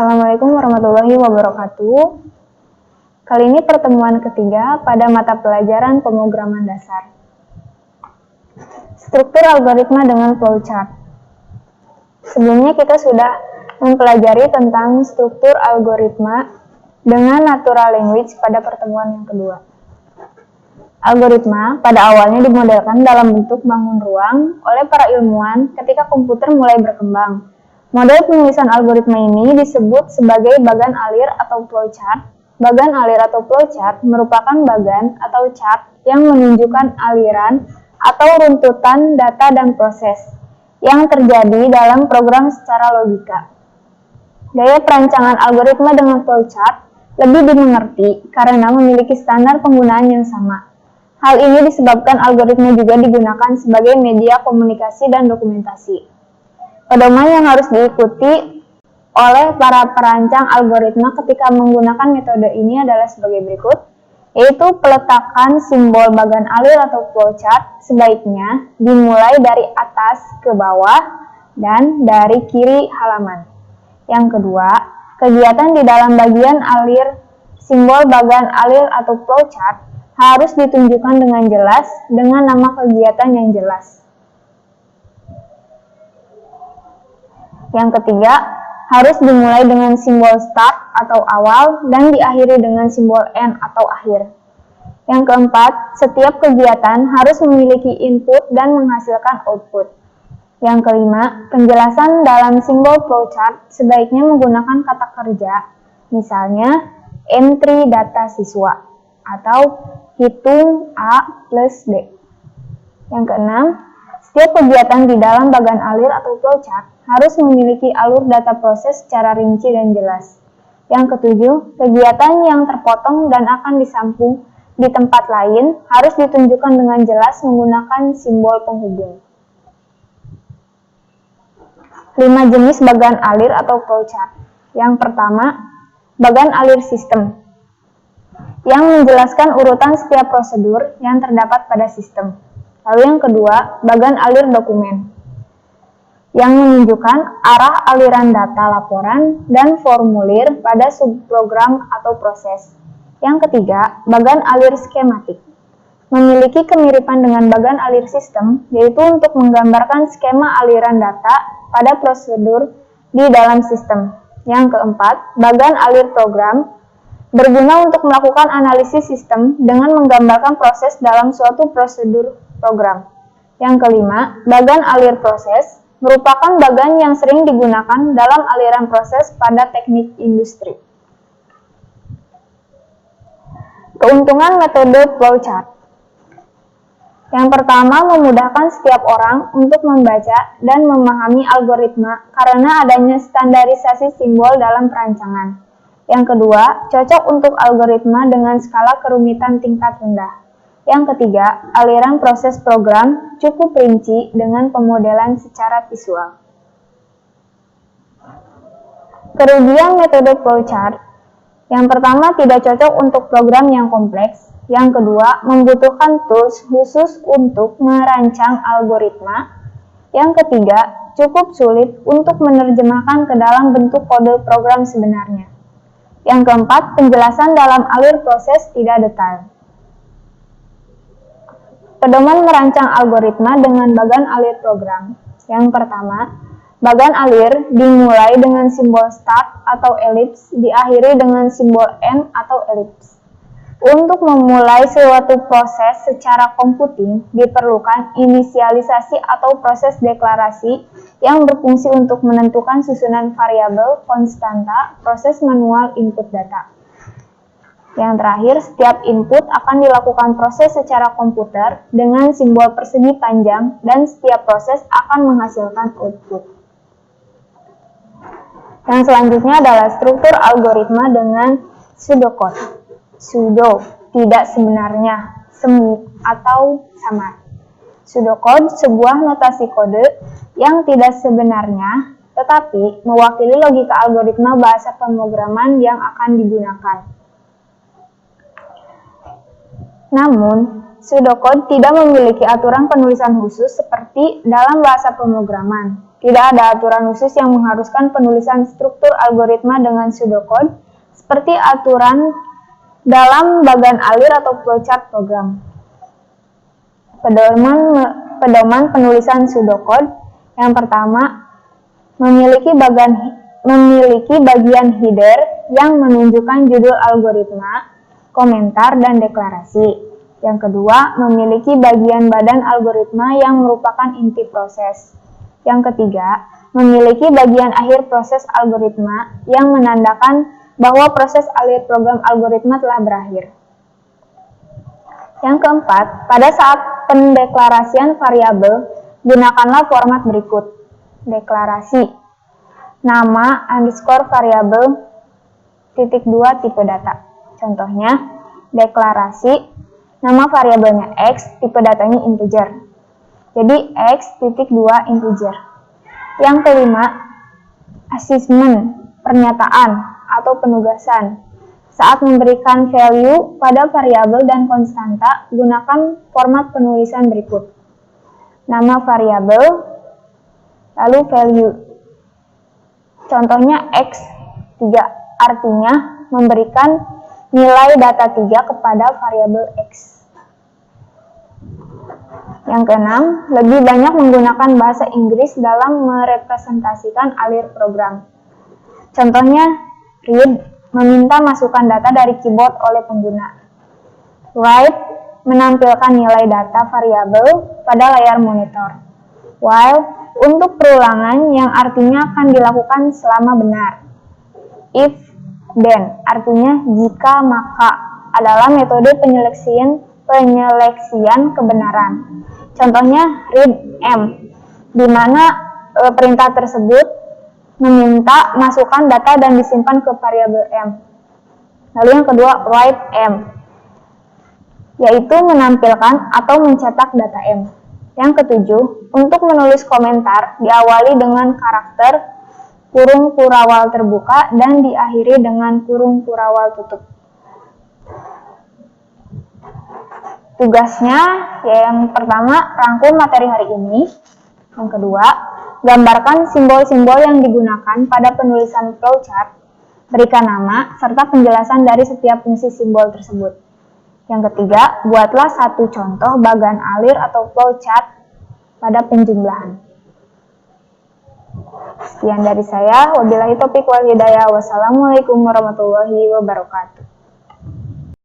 Assalamualaikum warahmatullahi wabarakatuh. Kali ini pertemuan ketiga pada mata pelajaran pemrograman dasar. Struktur algoritma dengan flowchart. Sebelumnya kita sudah mempelajari tentang struktur algoritma dengan natural language pada pertemuan yang kedua. Algoritma pada awalnya dimodelkan dalam bentuk bangun ruang oleh para ilmuwan ketika komputer mulai berkembang. Model penulisan algoritma ini disebut sebagai bagan alir atau flowchart. Bagan alir atau flowchart merupakan bagan atau chart yang menunjukkan aliran atau runtutan data dan proses yang terjadi dalam program secara logika. Gaya perancangan algoritma dengan flowchart lebih dimengerti karena memiliki standar penggunaan yang sama. Hal ini disebabkan algoritma juga digunakan sebagai media komunikasi dan dokumentasi. Pedoman yang harus diikuti oleh para perancang algoritma ketika menggunakan metode ini adalah sebagai berikut, yaitu peletakan simbol bagan alir atau flowchart sebaiknya dimulai dari atas ke bawah dan dari kiri halaman. Yang kedua, kegiatan di dalam bagian alir simbol bagan alir atau flowchart harus ditunjukkan dengan jelas dengan nama kegiatan yang jelas. Yang ketiga, harus dimulai dengan simbol start atau awal dan diakhiri dengan simbol end atau akhir. Yang keempat, setiap kegiatan harus memiliki input dan menghasilkan output. Yang kelima, penjelasan dalam simbol flowchart sebaiknya menggunakan kata kerja, misalnya entry data siswa atau hitung A plus B. Yang keenam, setiap kegiatan di dalam bagan alir atau flowchart harus memiliki alur data proses secara rinci dan jelas. Yang ketujuh, kegiatan yang terpotong dan akan disambung di tempat lain harus ditunjukkan dengan jelas menggunakan simbol penghubung. 5 jenis bagan alir atau flowchart. Yang pertama, bagan alir sistem, yang menjelaskan urutan setiap prosedur yang terdapat pada sistem. Lalu yang kedua, bagan alir dokumen, yang menunjukkan arah aliran data laporan dan formulir pada subprogram atau proses. Yang ketiga, bagan alir skematik, memiliki kemiripan dengan bagan alir sistem, yaitu untuk menggambarkan skema aliran data pada prosedur di dalam sistem. Yang keempat, bagan alir program, berguna untuk melakukan analisis sistem dengan menggambarkan proses dalam suatu prosedur program. Yang kelima, bagan alir proses, merupakan bagan yang sering digunakan dalam aliran proses pada teknik industri. Keuntungan metode flowchart. Yang pertama, memudahkan setiap orang untuk membaca dan memahami algoritma karena adanya standarisasi simbol dalam perancangan. Yang kedua, cocok untuk algoritma dengan skala kerumitan tingkat rendah. Yang ketiga, aliran proses program cukup rinci dengan pemodelan secara visual. Kerugian metode flowchart. Yang pertama, tidak cocok untuk program yang kompleks. Yang kedua, membutuhkan tools khusus untuk merancang algoritma. Yang ketiga, cukup sulit untuk menerjemahkan ke dalam bentuk kode program sebenarnya. Yang keempat, penjelasan dalam alir proses tidak detail. Pedoman merancang algoritma dengan bagan alir program. Yang pertama, bagan alir dimulai dengan simbol start atau elips, diakhiri dengan simbol end atau elips. Untuk memulai suatu proses secara komputing, diperlukan inisialisasi atau proses deklarasi yang berfungsi untuk menentukan susunan variabel konstanta proses manual input data. Yang terakhir, setiap input akan dilakukan proses secara komputer dengan simbol persegi panjang dan setiap proses akan menghasilkan output. Yang selanjutnya adalah struktur algoritma dengan pseudocode. Pseudo, tidak sebenarnya, semu atau samar. Pseudocode sebuah notasi kode yang tidak sebenarnya, tetapi mewakili logika algoritma bahasa pemrograman yang akan digunakan. Namun, Pseudocode tidak memiliki aturan penulisan khusus seperti dalam bahasa pemrograman. Tidak ada aturan khusus yang mengharuskan penulisan struktur algoritma dengan pseudocode seperti aturan dalam bagan alir atau flowchart program. Pedoman penulisan pseudocode yang pertama memiliki bagian header yang menunjukkan judul algoritma, komentar, dan deklarasi. Yang kedua, memiliki bagian badan algoritma yang merupakan inti proses. Yang ketiga, memiliki bagian akhir proses algoritma yang menandakan bahwa proses alir program algoritma telah berakhir. Yang keempat, pada saat pendeklarasian variabel, gunakanlah format berikut. Deklarasi, nama underscore variabel titik 2 tipe data. Contohnya, deklarasi nama variabelnya X, tipe datanya integer. Jadi X titik 2 integer. Yang kelima, assessment, pernyataan atau penugasan. Saat memberikan value pada variabel dan konstanta, gunakan format penulisan berikut. Nama variabel, lalu value. Contohnya X3, artinya memberikan nilai data 3 kepada variabel X. Yang keenam, lebih banyak menggunakan bahasa Inggris dalam merepresentasikan alir program. Contohnya, read, meminta masukan data dari keyboard oleh pengguna. Write, menampilkan nilai data variabel pada layar monitor. While, untuk perulangan yang artinya akan dilakukan selama benar. If, then, artinya jika maka, adalah metode penyeleksian kebenaran. Contohnya read M, di mana perintah tersebut meminta masukan data dan disimpan ke variabel M. Lalu yang kedua, write M, yaitu menampilkan atau mencetak data M. Yang ketujuh, untuk menulis komentar diawali dengan karakter kurung kurawal terbuka dan diakhiri dengan kurung kurawal tutup. Tugasnya yang pertama, rangkum materi hari ini. Yang kedua, gambarkan simbol-simbol yang digunakan pada penulisan flowchart. Berikan nama serta penjelasan dari setiap fungsi simbol tersebut. Yang ketiga, buatlah satu contoh bagan alir atau flowchart pada penjumlahan. Sekian dari saya. Wabillahi taufiq wal hidayah. Wassalamualaikum warahmatullahi wabarakatuh.